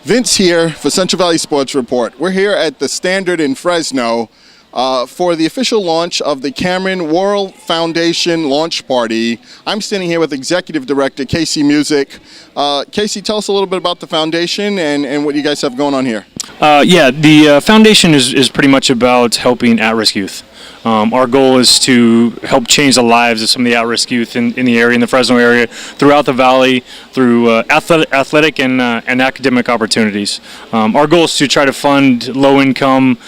Vince here for Central Valley Sports Report. We're here at the Standard in Fresno for the official launch of the Cameron Worrell Foundation launch party. I'm standing here with Executive Director Casey Music. Casey, tell us a little bit about the foundation and what you guys have going on here. The foundation is pretty much about helping at-risk youth. Our goal is to help change the lives of some of the at-risk youth in the area, in the Fresno area, throughout the valley, through athletic and academic opportunities. Our goal is to try to fund low-income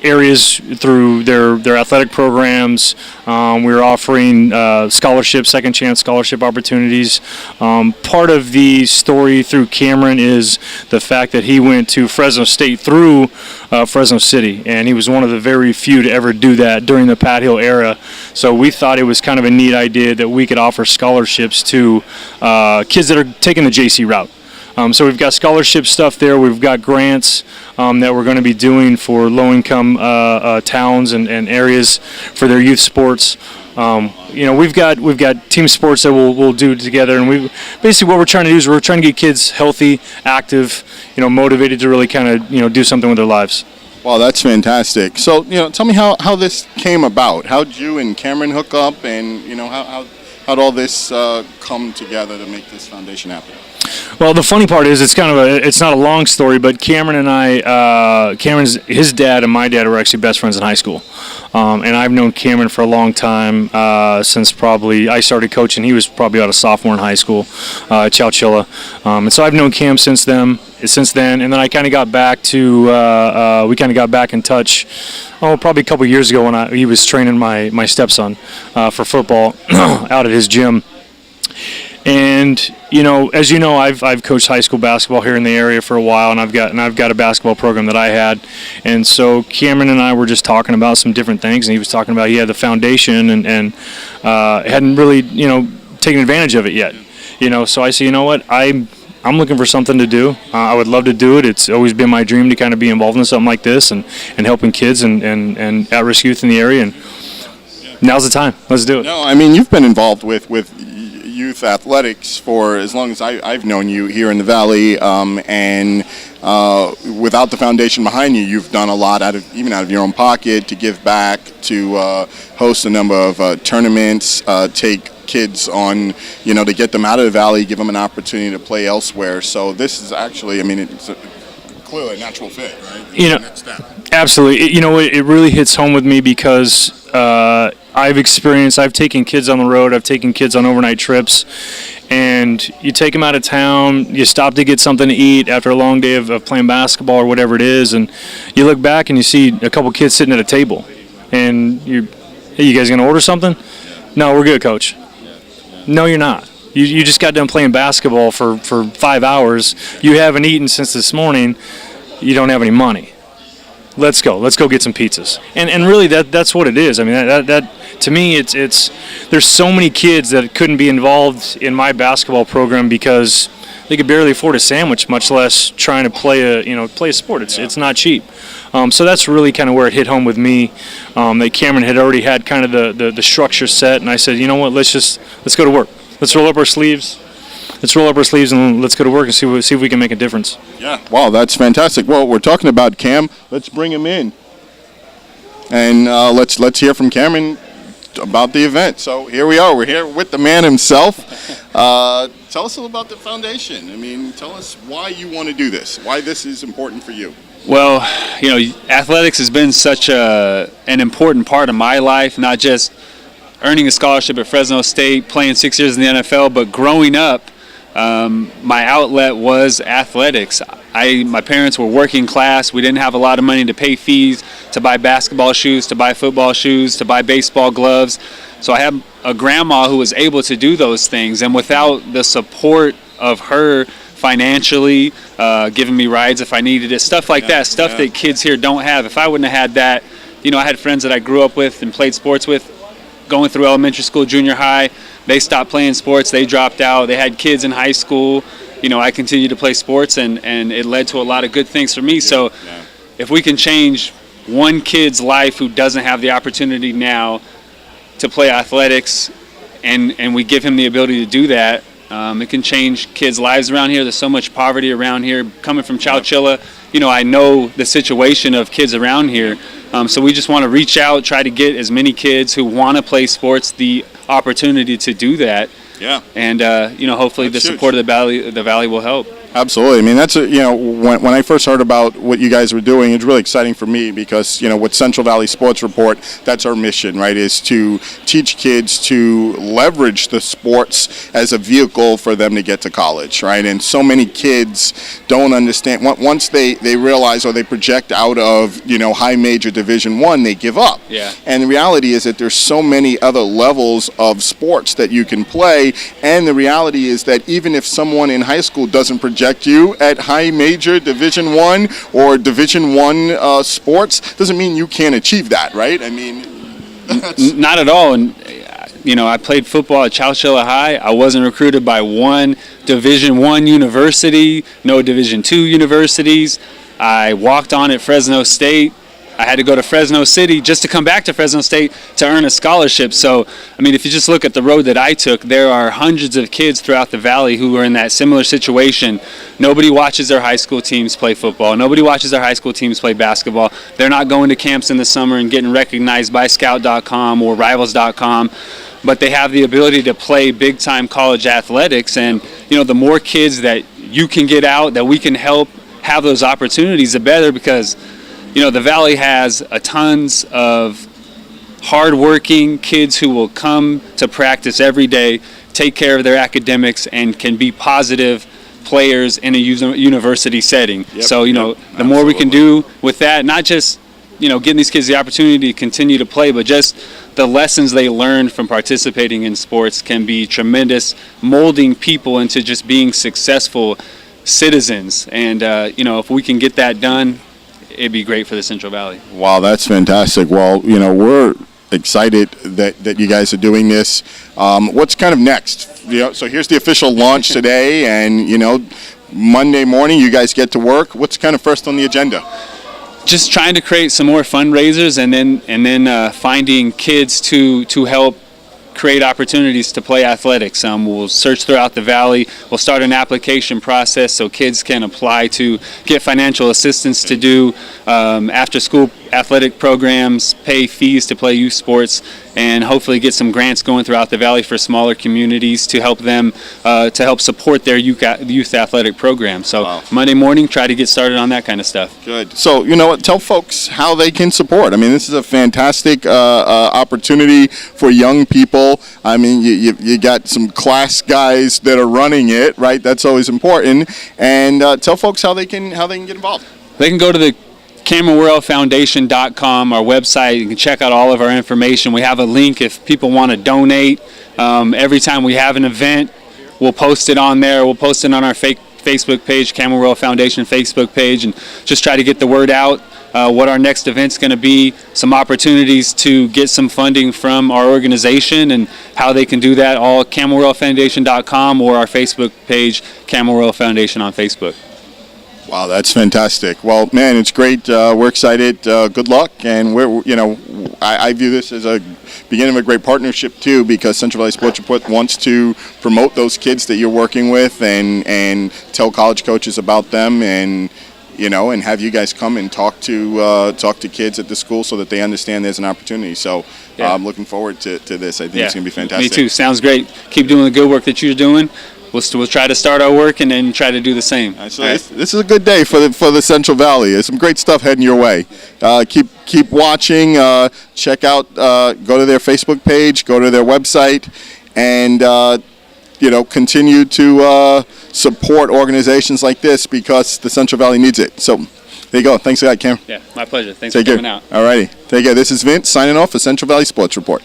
areas through their athletic programs. We're offering scholarships, second chance scholarship opportunities. Part of the story through Cameron is the fact that he went to Fresno State through Fresno City, and he was one of the very few to ever do that during the Pat Hill era. So we thought it was kind of a neat idea that we could offer scholarships to kids that are taking the JC route. So we've got scholarship stuff there. We've got grants that we're going to be doing for low-income towns and areas for their youth sports. We've got team sports that we'll do together, and basically what we're trying to do is we're trying to get kids healthy, active, motivated to really kind of do something with their lives. Wow, that's fantastic. So tell me how this came about. How did you and Cameron hook up, and how'd all this come together to make this foundation happen? Well, the funny part is it's not a long story, but Cameron and I, his dad and my dad were actually best friends in high school. And I've known Cameron for a long time, since probably I started coaching. He was probably about a sophomore in high school at Chowchilla. And so I've known Cam since then. And then I kind of got back to, we kind of got back in touch, probably a couple years ago when he was training my stepson for football out at his gym. And as you know, I've coached high school basketball here in the area for a while, and I've got a basketball program that I had. And so Cameron and I were just talking about some different things, and he was talking about he had the foundation and hadn't really taken advantage of it yet. So I said, you know what, I'm looking for something to do. I would love to do it. It's always been my dream to kind of be involved in something like this and helping kids and at-risk youth in the area. And now's the time. Let's do it. No, I mean, you've been involved with youth athletics for as long as I've known you here in the Valley, and without the foundation behind you, you've done a lot out of your own pocket to give back, to host a number of tournaments, take kids on, to get them out of the Valley, give them an opportunity to play elsewhere. So this is actually, it's clearly a natural fit, right? Next step. Absolutely. It really hits home with me because I've taken kids on the road, I've taken kids on overnight trips, and you take them out of town, you stop to get something to eat after a long day of playing basketball or whatever it is, and you look back and you see a couple kids sitting at a table, and hey, you guys going to order something? No, we're good, Coach. No, you're not. You just got done playing basketball for 5 hours, you haven't eaten since this morning, you don't have any money. Let's go get some pizzas. And really that's what it is. I mean, that to me, it's there's so many kids that couldn't be involved in my basketball program because they could barely afford a sandwich, much less trying to play a sport. It's not cheap. So that's really kind of where it hit home with me. That Cameron had already had kind of the structure set, and I said, you know what, let's go to work. Let's roll up our sleeves. And let's go to work and see if we can make a difference. Yeah, wow, that's fantastic. Well, we're talking about Cam. Let's bring him in, and let's hear from Cameron about the event. So here we are. We're here with the man himself. Tell us a little about the foundation. Tell us why you want to do this. Why this is important for you. Well, athletics has been such an important part of my life. Not just earning a scholarship at Fresno State, playing 6 years in the NFL, but growing up. My outlet was athletics. My parents were working class. We didn't have a lot of money to pay fees, to buy basketball shoes, to buy football shoes, to buy baseball gloves. So I had a grandma who was able to do those things. And without the support of her financially, giving me rides if I needed it, stuff like that, that kids here don't have. If I wouldn't have had that, I had friends that I grew up with and played sports with. going through elementary school, junior high, they stopped playing sports. They dropped out. They had kids in high school. I continued to play sports, and it led to a lot of good things for me. So if we can change one kid's life who doesn't have the opportunity now to play athletics, and we give him the ability to do that, it can change kids' lives around here. There's so much poverty around here. Coming from Chowchilla, I know the situation of kids around here. So we just want to reach out, try to get as many kids who want to play sports the opportunity to do that. Yeah. And hopefully That's the support of the valley will help. Absolutely. I mean, that's when I first heard about what you guys were doing, it's really exciting for me because with Central Valley Sports Report, that's our mission, right? Is to teach kids to leverage the sports as a vehicle for them to get to college, right? And so many kids don't understand. Once they realize or they project out of high major Division I, they give up. Yeah. And the reality is that there's so many other levels of sports that you can play, and the reality is that even if someone in high school doesn't project you at high major Division I or Division I sports, doesn't mean you can't achieve that, right? I mean, not at all. And I played football at Chowchilla High. I wasn't recruited by one Division I university, no Division II universities. I walked on at Fresno State. I had to go to Fresno City just to come back to Fresno State to earn a scholarship. So, I mean, if you just look at the road that I took, there are hundreds of kids throughout the valley who are in that similar situation. Nobody watches their high school teams play football. Nobody watches their high school teams play basketball. They're not going to camps in the summer and getting recognized by Scout.com or Rivals.com. But they have the ability to play big-time college athletics. And, the more kids that you can get out, that we can help have those opportunities, the better, because the Valley has a tons of hardworking kids who will come to practice every day, take care of their academics, and can be positive players in a university setting. Yep, So, the more we can do with that, not just, getting these kids the opportunity to continue to play, but just the lessons they learn from participating in sports can be tremendous, molding people into just being successful citizens. And, if we can get that done, it'd be great for the Central Valley. Wow, that's fantastic. Well, we're excited that you guys are doing this. What's kind of next? So here's the official launch today, and Monday morning you guys get to work. What's kind of first on the agenda? Just trying to create some more fundraisers, and then finding kids to help create opportunities to play athletics. We'll search throughout the valley. We'll start an application process so kids can apply to get financial assistance to do after-school athletic programs, pay fees to play youth sports, and hopefully get some grants going throughout the valley for smaller communities to help them to help support their youth athletic program. So wow. Monday morning, try to get started on that kind of stuff. Good. So tell folks how they can support. I mean, this is a fantastic opportunity for young people. I mean, you got some class guys that are running it, right? That's always important. And tell folks how they can get involved. They can go to the CameronWorrellFoundation.com, our website. You can check out all of our information. We have a link if people want to donate. Every time we have an event, we'll post it on there. We'll post it on our Facebook page, Cameron Worrell Foundation Facebook page, and just try to get the word out. What our next event's going to be, some opportunities to get some funding from our organization, and how they can do that, all at CameronWorrellFoundation.com or our Facebook page, Cameron Worrell Foundation on Facebook. Wow, that's fantastic. Well, man, it's great. We're excited. Good luck, and I view this as a beginning of a great partnership too, because Central Valley Sports Report wants to promote those kids that you're working with, and tell college coaches about them, and have you guys come and talk to kids at the school so that they understand there's an opportunity. So yeah. I'm looking forward to this. I think it's going to be fantastic. Me too. Sounds great. Keep doing the good work that you're doing. We'll try to start our work and then try to do the same. So this is a good day for the Central Valley. There's some great stuff heading your way. Keep watching. Check out. Go to their Facebook page. Go to their website, and continue to support organizations like this, because the Central Valley needs it. So there you go. Thanks a lot, Cam. Yeah, my pleasure. Thanks Take for care. coming out. All righty. Take care. This is Vince signing off for Central Valley Sports Report.